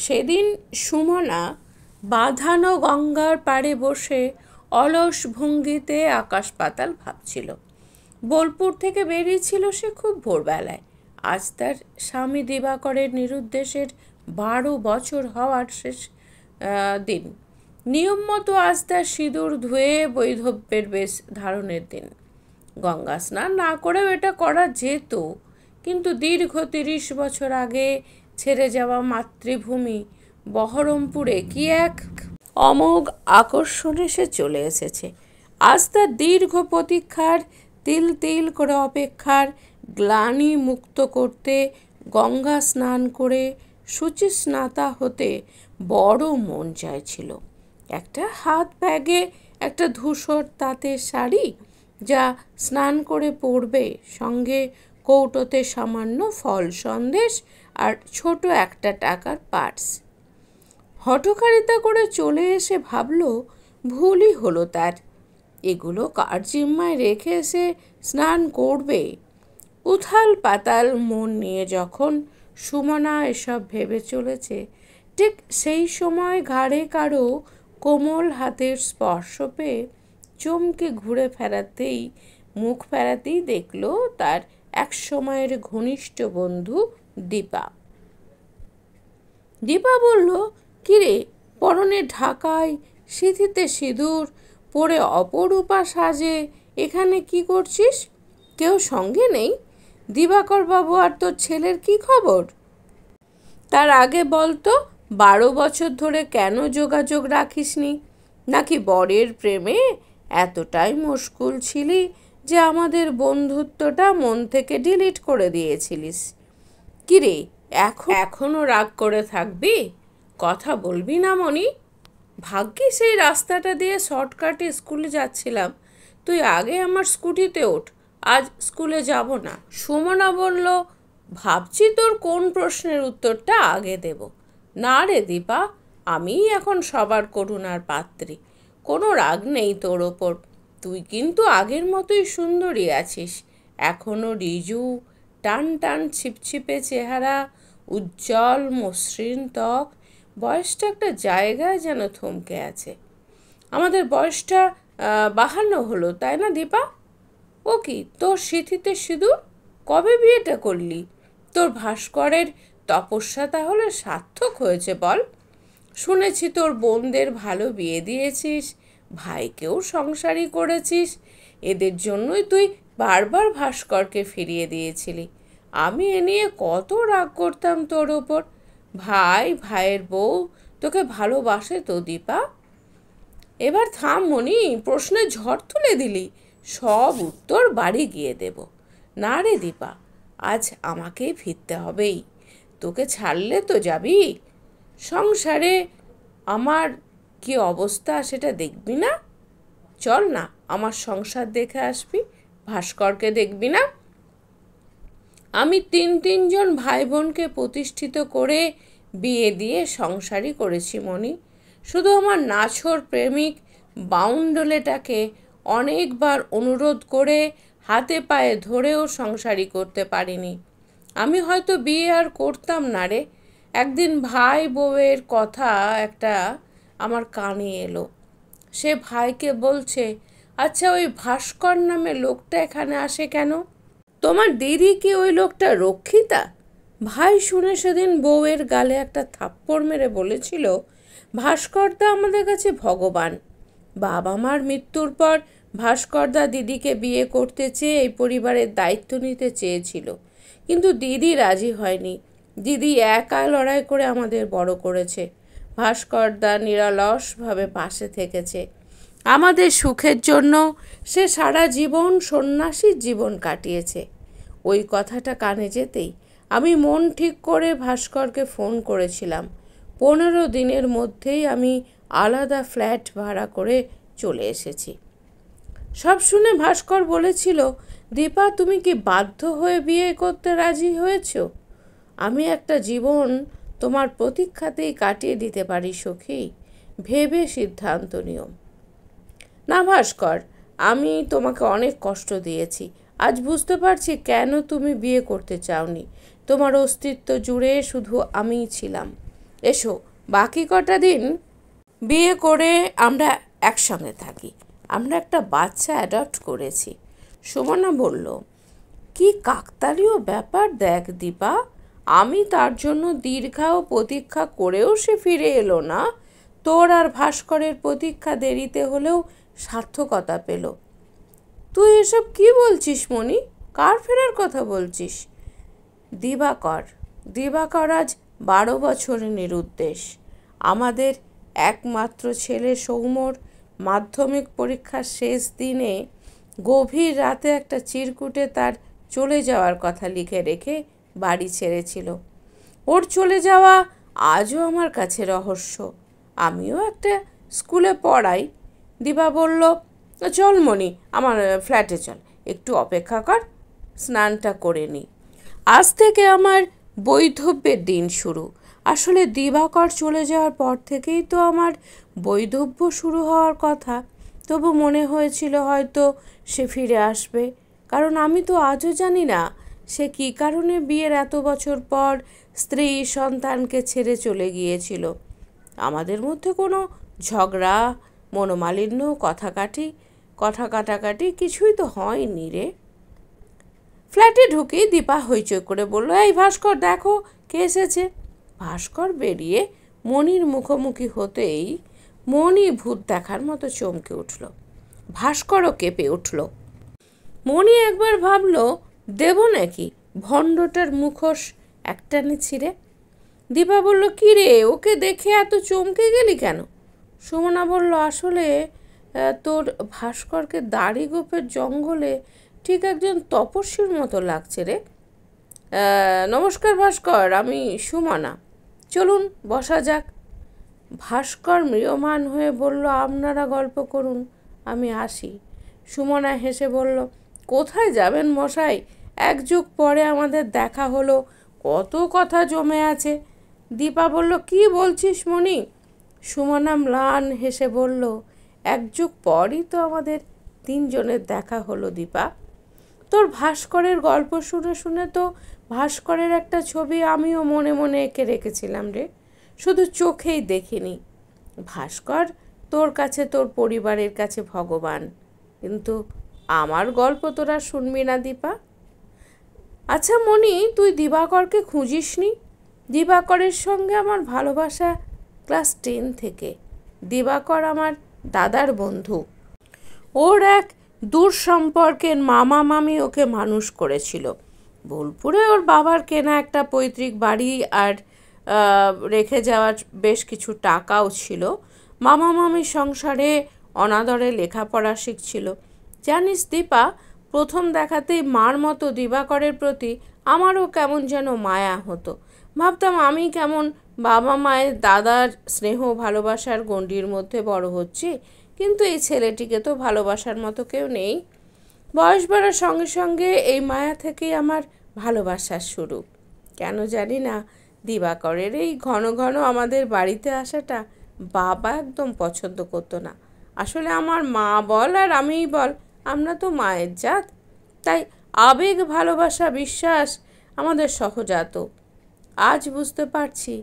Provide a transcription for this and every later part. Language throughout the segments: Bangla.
সেদিন সুমনা বাঁধানো গঙ্গার পাড়ে বসে অলস ভঙ্গিতে আকাশ পাতাল ভাবছিল। বোলপুর থেকে বেরিয়েছিল সে খুব ভোরবেলায়। আজ তার স্বামী দিবাকরের নিরুদ্দেশের 12 বছর হওয়ার শেষ দিন। নিয়ম মতো আজ তার সিঁদুর ধুয়ে বৈধব্যের বেশ ধারণের দিন। গঙ্গা স্নান না করেও এটা করা যেত, কিন্তু দীর্ঘ 30 বছর আগে ছেড়ে যাওয়া মাতৃভূমি বহরমপুরে কি এক অমোঘ আকর্ষণে সে চলে এসেছে। আজ তার দীর্ঘ প্রতীক্ষার, তিল তিল করে অপেক্ষার গ্লানি মুক্ত করতে গঙ্গা স্নান করে শুচিস্নাতা হতে বড় মন চাইছিল। একটা হাত ব্যাগে একটা ধূসর তাঁতের শাড়ি, যা স্নান করে পরবে, সঙ্গে কৌটোতে সামান্য ফল সন্দেশ আর ছোট একটা টাকার পার্স। হঠকারিতা করে চলে এসে ভাবল ভুলই হলো তার। এগুলো কার জিম্মায় রেখে এসে স্নান করবে? উথাল পাতাল মন নিয়ে যখন সুমনা এসব ভেবে চলেছে, ঠিক সেই সময় ঘাড়ে কারো কোমল হাতের স্পর্শ পেয়ে চমকে ঘুরে মুখ ফেরাতেই দেখল তার এক সময়ের ঘনিষ্ঠ বন্ধু দীপা। দীপা বলল, কিরে, পরনে ঢাকায়, সিঁথিতে সিঁদুর পরে অপরূপা সাজে এখানে কি করছিস? কেউ সঙ্গে নেই? দিবাকর বাবু আর তোর ছেলের কি খবর? তার আগে বলতো, 12 বছর ধরে কেন যোগাযোগ রাখিসনি? নাকি বরের প্রেমে এতটাই মশগুল ছিলি যে আমাদের বন্ধুত্বটা মন থেকে ডিলিট করে দিয়েছিলিস? কিরে, এখনো রাগ করে থাকবি? কথা বলবি না মনি? ভাগ্যি সেই রাস্তাটা দিয়ে শর্টকাটে স্কুলে যাচ্ছিলাম, তুই আগে আমার স্কুটিতে ওঠ, আজ স্কুলে যাব না। সুমনা বলল, ভাবছি তোর কোন প্রশ্নের উত্তরটা আগে দেব। না রে দীপা, আমিই এখন সবার করুণার পাত্রী। কোনো রাগ নেই তোর ওপর। তুই কিন্তু আগের মতোই সুন্দরী আছিস, এখনো রিজু, টান টান ছিপছিপে চেহারা, উজ্জ্বল মসৃণ ত্বক। বয়সটা একটা জায়গায় যেন থমকে আছে। আমাদের বয়সটা 52 হলো, তাই না দীপা? ও কি, তোর সিঁথিতে সিঁদুর? কবে বিয়েটা করলি? তোর ভাস্করের তপস্যা তাহলে সার্থক হয়েছে বল। শুনেছি তোর বোনদের ভালো বিয়ে দিয়েছিস, ভাইকেও সংসারী করেছিস। এদের জন্যই তুই বারবার ভাস্করকে ফিরিয়ে দিয়েছিলি। আমি এ নিয়ে কত রাগ করতাম তোর ওপর। ভাইয়ের বউ তোকে ভালোবাসে তো দীপা? এবার থাম মনি, প্রশ্নে ঝড় তুলে দিলি। সব উত্তর বাড়ি গিয়ে দেব। না রে দীপা, আজ আমাকেই ফিরতে হবেই। তোকে ছাড়লে তো যাবি? সংসারে আমার কি অবস্থা সেটা দেখবি না? চল না, আমার সংসার দেখে আসবি। ভাস্করকে দেখবি না? আমি তিনজন ভাই বোনকে প্রতিষ্ঠিত করে বিয়ে দিয়ে সংসারই করেছি মনি। শুধু আমার নাছোড় প্রেমিক বাউন্ডলেটাকে অনেকবার অনুরোধ করে হাতে পায়ে ধরেও সংসারই করতে পারিনি। আমি হয়তো বিয়ে আর করতাম না রে। একদিন ভাই বউয়ের কথা একটা আমার কানে এলো। সে ভাইকে বলছে, আচ্ছা ওই ভাস্কর নামে লোকটা এখানে আসে কেন? তোমার দিদি কি ওই লোকটা রক্ষিতা? ভাই শুনে সেদিন বউয়ের গালে একটা থাপ্পড় মেরে বলেছিল, ভাস্করদা আমাদের কাছে ভগবান। বাবা মার মৃত্যুর পর ভাস্করদা দিদিকে বিয়ে করতে চেয়ে এই পরিবারের দায়িত্ব নিতে চেয়েছিল, কিন্তু দিদি রাজি হয়নি। দিদি একা লড়াই করে আমাদের বড় করেছে। ভাস্করদা নিরলসভাবে পাশে থেকেছে আমাদের সুখের জন্য। সে সারা জীবন সন্ন্যাসীর জীবন কাটিয়েছে। ওই কথাটা কানে যেতেই আমি মন ঠিক করে ভাস্করকে ফোন করেছিলাম। 15 দিনের মধ্যেই আমি আলাদা ফ্ল্যাট ভাড়া করে চলে এসেছি। সব শুনে ভাস্কর বলেছিল, দীপা তুমি কি বাধ্য হয়ে বিয়ে করতে রাজি হয়েছ? আমি একটা জীবন তোমার প্রতীক্ষাতেই কাটিয়ে দিতে পারি সখী, ভেবে সিদ্ধান্ত নিও। না ভাস্কর, আমি তোমাকে অনেক কষ্ট দিয়েছি। আজ বুঝতে পারছি কেন তুমি বিয়ে করতে চাওনি। তোমার অস্তিত্ব জুড়ে শুধু আমিই ছিলাম। এসো বাকি কটা দিন বিয়ে করে আমরা একসঙ্গে থাকি। আমরা একটা বাচ্চা অ্যাডপ্ট করেছি। সুমনা বলল, কি কাকতালীয় ব্যাপার দেখ দীপা, আমি তার জন্য দীর্ঘাও প্রতীক্ষা করেও সে ফিরে এলো না। তোর আর ভাস্করের প্রতীক্ষা দেরিতে হলেও সার্থকতা পেল। তুই এসব কি বলছিস মণি? কার ফেরার কথা বলছিস? দিবাকর। দিবাকর আজ 12 বছরের নিরুদ্দেশ। আমাদের একমাত্র ছেলে সৌম্যর মাধ্যমিক পরীক্ষার শেষ দিনে গভীর রাতে একটা চিরকুটে তার চলে যাওয়ার কথা লিখে রেখে বাড়ি ছেড়েছিল। ওর চলে যাওয়া আজও আমার কাছে রহস্য। আমিও একটা স্কুলে পড়াই। দিবা বলল, চল মণি, আমার ফ্ল্যাটে চল, একটু অপেক্ষা কর, স্নানটা করে নিই। আজ থেকে আমার বৈধব্যের দিন শুরু। আসলে দিবাকর চলে যাওয়ার পর থেকেই তো আমার বৈধব্য শুরু হওয়ার কথা। তবু মনে হয়েছিল হয়তো সে ফিরে আসবে, কারণ আমি তো আজও জানি না সে কী কারণে বিয়ের এত বছর পর স্ত্রী সন্তানকে ছেড়ে চলে গিয়েছিল। আমাদের মধ্যে কোনো ঝগড়া, মনোমালিন্য, কথা কাটাকাটি কিছুই তো হয়নি রে। ফ্ল্যাটে ঢুকেই দীপা হইচই করে বলল, এই ভাস্কর, দেখো কে এসেছে। ভাস্কর বেরিয়ে মণির মুখোমুখি হতেই মণি ভূত দেখার মতো চমকে উঠল। ভাস্করও কেঁপে উঠল। মণি একবার ভাবল, দেব নাকি ভণ্ডটার মুখোশ একটানে ছিঁড়ে। দীপা বলল, কী রে, ওকে দেখে এত চমকে গেলি কেন? সুমনা বলল, আসলে তোর ভাস্করকে দাড়ি গোপের জঙ্গলে ঠিক একজন তপস্বীর মতো লাগছে রে। নমস্কার ভাস্কর, আমি সুমনা, চলুন বসা যাক। ভাস্কর ম্রিয়মাণ হয়ে বলল, আপনারা গল্প করুন, আমি আসি। সুমনা হেসে বলল, কোথায় যাবেন মশাই, এক যুগ পরে আমাদের দেখা হলো, কত কথা জমে আছে। দীপা বলল, কি বলছিস মণি? সুমনা ম্লান হেসে বলল, এক যুগ পরই তো আমাদের তিনজনের দেখা হলো দীপা। তোর ভাস্করের গল্প শুনে শুনে তো ভাস্করের একটা ছবি আমিও মনে মনে এঁকে রেখেছিলাম রে, শুধু চোখেই দেখিনি। ভাস্কর তোর কাছে, তোর পরিবারের কাছে ভগবান, কিন্তু আমার গল্প তোরা শুনবি না দীপা। আচ্ছা মণি, তুই দিবাকরকে খুঁজিসনি? দিবাকরের সঙ্গে আমার ভালোবাসা ক্লাস 10 থেকে। দিবাকর আমার দাদার বন্ধু। ওর এক দূর সম্পর্কের মামা মামি ওকে মানুষ করেছিল। বোলপুরে ওর বাবার কেনা একটা পৈতৃক বাড়ি আর রেখে যাওয়ার বেশ কিছু টাকাও ছিল। মামা মামির সংসারে অনাদরে লেখাপড়া শিখছিল। জানিস দীপা, প্রথম দেখাতেই মার মতো দিবাকরের প্রতি আমারও কেমন যেন মায়া হতো। ভাবতাম আমি কেমন বাবা মায়ের দাদার স্নেহ ভালোবাসার গণ্ডির মধ্যে বড় হচ্ছি, কিন্তু এই ছেলেটিকে তো ভালোবাসার মতো কেউ নেই। বয়স বাড়ার সঙ্গে সঙ্গে এই মায়া থেকেই আমার ভালোবাসার শুরু। কেন জানি না, দিবাকরের এই ঘন ঘন আমাদের বাড়িতে আসাটা বাবা একদম পছন্দ করতো না। আসলে আমার মা বল আর আমিই বল, আমরা তো মায়ের জাত, তাই আবেগ, ভালোবাসা, বিশ্বাস আমাদের সহজাত। আজ বুঝতে পারছি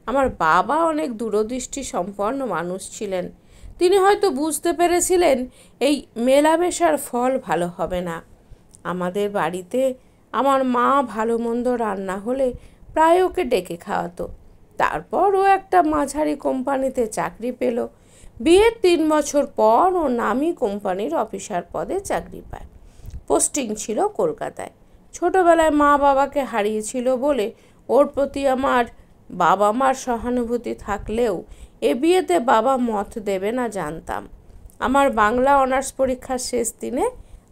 আমার বাবা অনেক দূরদৃষ্টি সম্পন্ন মানুষ ছিলেন। তিনি হয়তো বুঝতে পেরেছিলেন এই মেলামেশার ফল ভালো হবে না। আমাদের বাড়িতে আমার মা ভালো মন্দ রান্না হলে প্রায় ওকে ডেকে খাওয়াতো। তারপর ও একটা মাঝারি কোম্পানিতে চাকরি পেল। বিয়ের 3 বছর পর ও নামি কোম্পানির অফিসার পদে চাকরি পায়। পোস্টিং ছিল কলকাতায়। ছোটবেলায় মা বাবাকে হারিয়েছিল বলে ওর প্রতি আমার বাবা মার সহানুভূতি থাকলেও এ বিয়েতে বাবা মত দেবে না জানতাম। আমার বাংলা অনার্স পরীক্ষার শেষ দিনে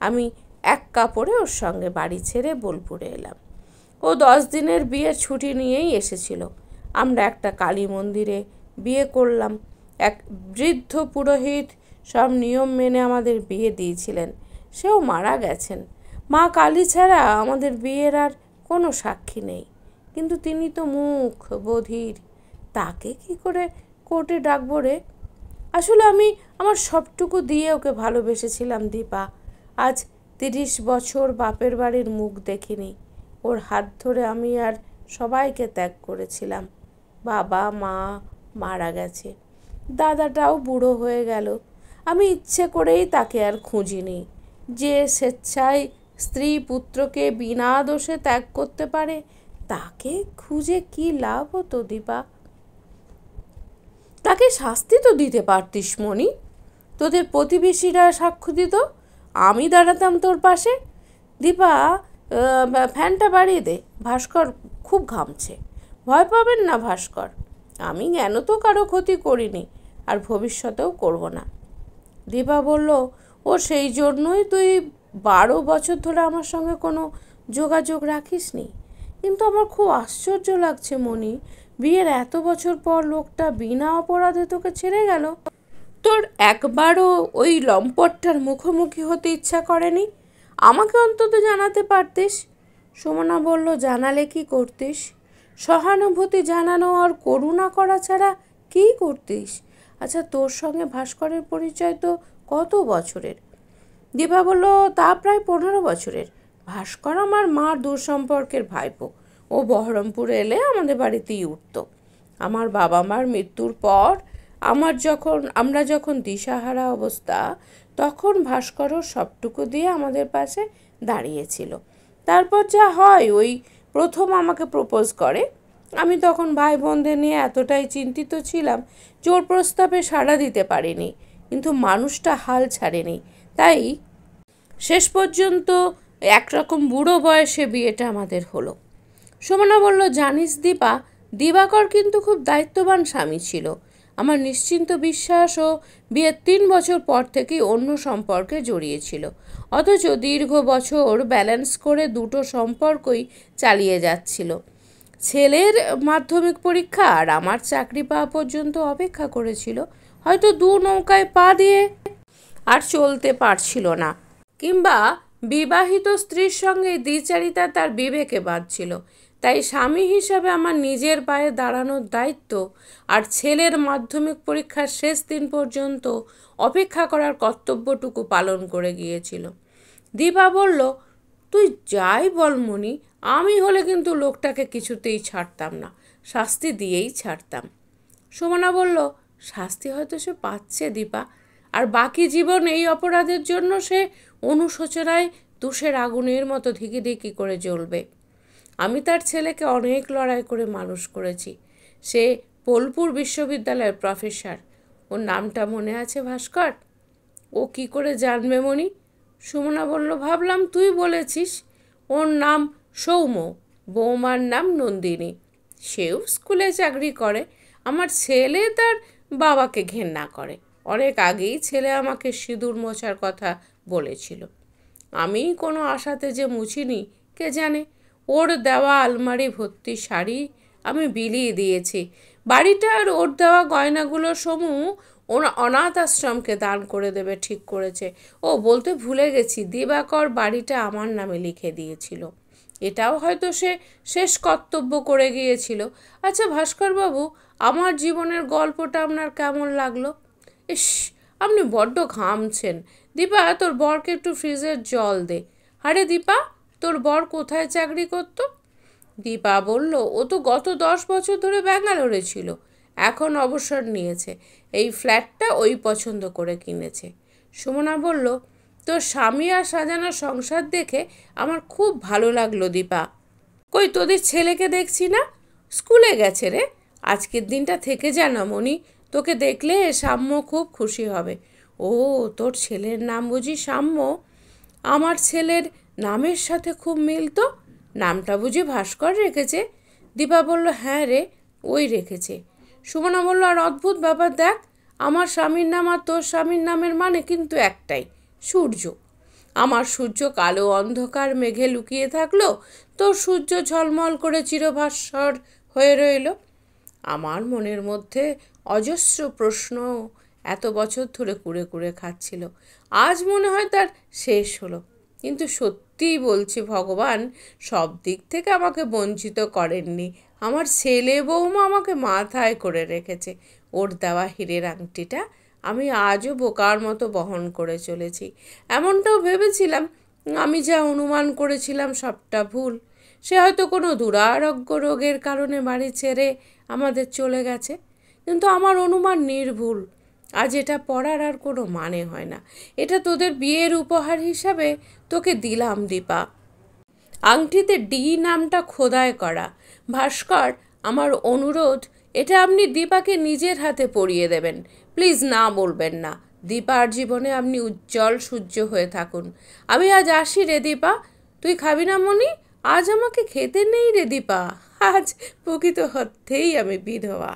আমি এক কাপড়ে ওর সঙ্গে বাড়ি ছেড়ে বোলপুরে এলাম। ও 10 দিনের বিয়ের ছুটি নিয়েই এসেছিল। আমরা একটা কালী মন্দিরে বিয়ে করলাম। এক বৃদ্ধ পুরোহিত সব নিয়ম মেনে আমাদের বিয়ে দিয়েছিলেন। সেও মারা গেছেন। মা কালী ছাড়া আমাদের বিয়ের আর কোনো সাক্ষী নেই। কিন্তু তিনি তো মুখ বধির, তাকে কি করে কোর্টে ডাকবো রে? আসলে আমি আমার সবটুকু দিয়ে ওকে ভালোবেসেছিলাম দীপা। আজ 30 বছর বাপের বাড়ির মুখ দেখিনি। ওর হাত ধরে আমি আর সবাইকে ত্যাগ করেছিলাম। বাবা মা মারা গেছে, দাদাটাও বুড়ো হয়ে গেল। আমি ইচ্ছে করেই তাকে আর খুঁজিনি। যে স্বেচ্ছায় স্ত্রী পুত্রকে বিনা দোষে ত্যাগ করতে পারে তাকে খুঁজে কি লাভ হতো দীপা? তাকে শাস্তি তো দিতে পারতিস মণি। তোদের প্রতিবেশীরা সাক্ষ্য দিত, আমি দাঁড়াতাম তোর পাশে। দীপা, ফ্যানটা বাড়িয়ে দে, ভাস্কর খুব ঘামছে। ভয় পাবেন না ভাস্কর, আমি জ্ঞান তো কারো ক্ষতি করিনি, আর ভবিষ্যতেও করব না। দীপা বলল, ও সেই জন্যই তুই 12 বছর ধরে আমার সঙ্গে কোনো যোগাযোগ রাখিসনি। কিন্তু আমার খুব আশ্চর্য লাগছে মণি, বিয়ের এত বছর পর লোকটা বিনা অপরাধে তোকে ছেড়ে গেল। তোর একবারও ওই লম্পটটার মুখোমুখি হতে ইচ্ছা করেনি? আমাকে অন্তত জানাতে পারতিস। সুমনা বলল, জানালে কি করতিস? সহানুভূতি জানানো আর করুণা করা ছাড়া কী করতিস? আচ্ছা, তোর সঙ্গে ভাস্করের পরিচয় তো কত বছরের? দীপা বলল, তা প্রায় 15 বছরের। ভাস্কর আমার মার দূর সম্পর্কের ভাইপো। ও বহরমপুরে এলে আমাদের বাড়িতেই উঠত। আমার বাবা মার মৃত্যুর পর আমরা যখন দিশাহারা অবস্থা, তখন ভাস্করও সবটুকু দিয়ে আমাদের পাশে দাঁড়িয়েছিল। তারপর যা হয়, ওই প্রথম আমাকে প্রপোজ করে। আমি তখন ভাই বোনদের নিয়ে এতটাই চিন্তিত ছিলাম যে ওর প্রস্তাবে সাড়া দিতে পারিনি। কিন্তু মানুষটা হাল ছাড়েনি, তাই শেষ পর্যন্ত একরকম বুড়ো বয়সে বিয়েটা আমাদের হলো। সুমনা বলল, জানিস দীপা, দিবাকর কিন্তু খুব দায়িত্ববান স্বামী ছিল। আমার নিশ্চিন্ত বিশ্বাস ও বিয়ের 3 বছর পর থেকেই অন্য সম্পর্কে জড়িয়েছিল। অথচ দীর্ঘ বছর ব্যালেন্স করে দুটো সম্পর্কই চালিয়ে যাচ্ছিল। ছেলের মাধ্যমিক পরীক্ষা আর আমার চাকরি পাওয়া পর্যন্ত অপেক্ষা করেছিল। হয়তো 2 নৌকায় পা দিয়ে আর চলতে পারছিল না, কিংবা বিবাহিত স্ত্রীর সঙ্গে দ্বিচারিতা তার বিবেকে বাঁধছিল। তাই স্বামী হিসাবে আমার নিজের পায়ে দাঁড়ানোর দায়িত্ব আর ছেলের মাধ্যমিক পরীক্ষার শেষ দিন পর্যন্ত অপেক্ষা করার কর্তব্যটুকু পালন করে গিয়েছিল। দীপা বলল, তুই যাই বল মণি, আমি হলে কিন্তু লোকটাকে কিছুতেই ছাড়তাম না, শাস্তি দিয়েই ছাড়তাম। সুমনা বলল, শাস্তি হয়তো সে পাচ্ছে দীপা, আর বাকি জীবন এই অপরাধের জন্য সে অনুশোচনায় তুষের আগুনের মতো ধিকি ধিকি করে জ্বলবে। আমি তার ছেলেকে অনেক লড়াই করে মানুষ করেছি। সে বোলপুর বিশ্ববিদ্যালয়ের প্রফেসর। ওর নামটা মনে আছে ভাস্কর? ও কি করে জানবে মণি? সুমনা বলল, ভাবলাম তুই বলেছিস। ওর নাম সৌম, বৌমার নাম নন্দিনী। সেও স্কুলে চাকরি করে। আমার ছেলে তার বাবাকে ঘেন্না করে। অনেক আগেই ছেলে আমাকে সিঁদুর মোছার কথা বলেছিল। আমি কোনো আশাতে যে মুছিনি কে জানে। ওর দেওয়া আলমারি ভর্তি শাড়ি আমি বিলিয়ে দিয়েছি। বাড়িটা আর ওর দেওয়া গয়নাগুলো সমূহ ওরা অনাথ আশ্রমকে দান করে দেবে ঠিক করেছে। ও বলতে ভুলে গেছি, দিবাকর বাড়িটা আমার নামে লিখে দিয়েছিল। এটাও হয়তো সে শেষ কর্তব্য করে গিয়েছিল। আচ্ছা ভাস্করবাবু, আমার জীবনের গল্পটা আপনার কেমন লাগলো? ইস, আপনি বড্ড ঘামছেন। দীপা, তোর বরকে একটু ফ্রিজের জল দে। আরে দীপা, তোর বর কোথায় চাকরি করতো? দীপা বলল, ও তো গত 10 বছর ধরে ব্যাঙ্গালোরে ছিল, এখন অবসর নিয়েছে। এই ফ্ল্যাটটা ওই পছন্দ করে কিনেছে। সুমনা বলল, তোর স্বামী আর সাজানো সংসার দেখে আমার খুব ভালো লাগলো দীপা। কই তোদের ছেলেকে দেখছি না? স্কুলে গেছে রে। আজকের দিনটা থেকে যা না মণি, তোকে দেখলে সাম্য খুব খুশি হবে। ও, তোর ছেলের নাম বুঝি সাম্য? আমার ছেলের নামের সাথে খুব মিল তো। নামটা বুঝি ভাস্কর রেখেছে? দীপা বলল, হ্যাঁ রে, ওই রেখেছে। সুমনা বলল, আর অদ্ভুত ব্যাপার দেখ, আমার স্বামীর নাম আর তোর স্বামীর নামের মানে কিন্তু একটাই, সূর্য। আমার সূর্য কালো অন্ধকার মেঘে লুকিয়ে থাকলো, তোর সূর্য ঝলমল করে চিরভাস্বর হয়ে রইল। আমার মনের মধ্যে অজস্র প্রশ্ন এত বছর ধরে কুড়ে কুড়ে খাচ্ছিল। আজ মনে হয় তার শেষ হলো। কিন্তু সত্যিই বলছি, ভগবান সব দিক থেকে আমাকে বঞ্চিত করেননি। আমার ছেলে বৌমা আমাকে মাথায় করে রেখেছে। ওর দেওয়া হীরের আংটিটা আমি আজও বোকার মতো বহন করে চলেছি। এমনটাও ভেবেছিলাম আমি যা অনুমান করেছিলাম সবটা ভুল। সে হয়তো কোনো দুরারোগ্য রোগের কারণে বাড়ি ছেড়ে আমাদের চলে গেছে, কিন্তু আমার অনুমান নির্ভুল। আজ এটা পড়ার আর কোনো মানে হয় না। এটা তোদের বিয়ের উপহার হিসাবে তোকে দিলাম দীপা। আংটিতে ডি নামটা খোদাই করা। ভাস্কর, আমার অনুরোধ, এটা আপনি দীপাকে নিজের হাতে পরিয়ে দেবেন। প্লিজ না বলবেন না। দীপার জীবনে আপনি উজ্জ্বল সূর্য হয়ে থাকুন। আমি আজ আসি রে দীপা। তুই খাবি না মনি? আজ আমাকে খেতে নেই রে দীপা। আজ প্রকৃত অর্থেই আমি বিধবা।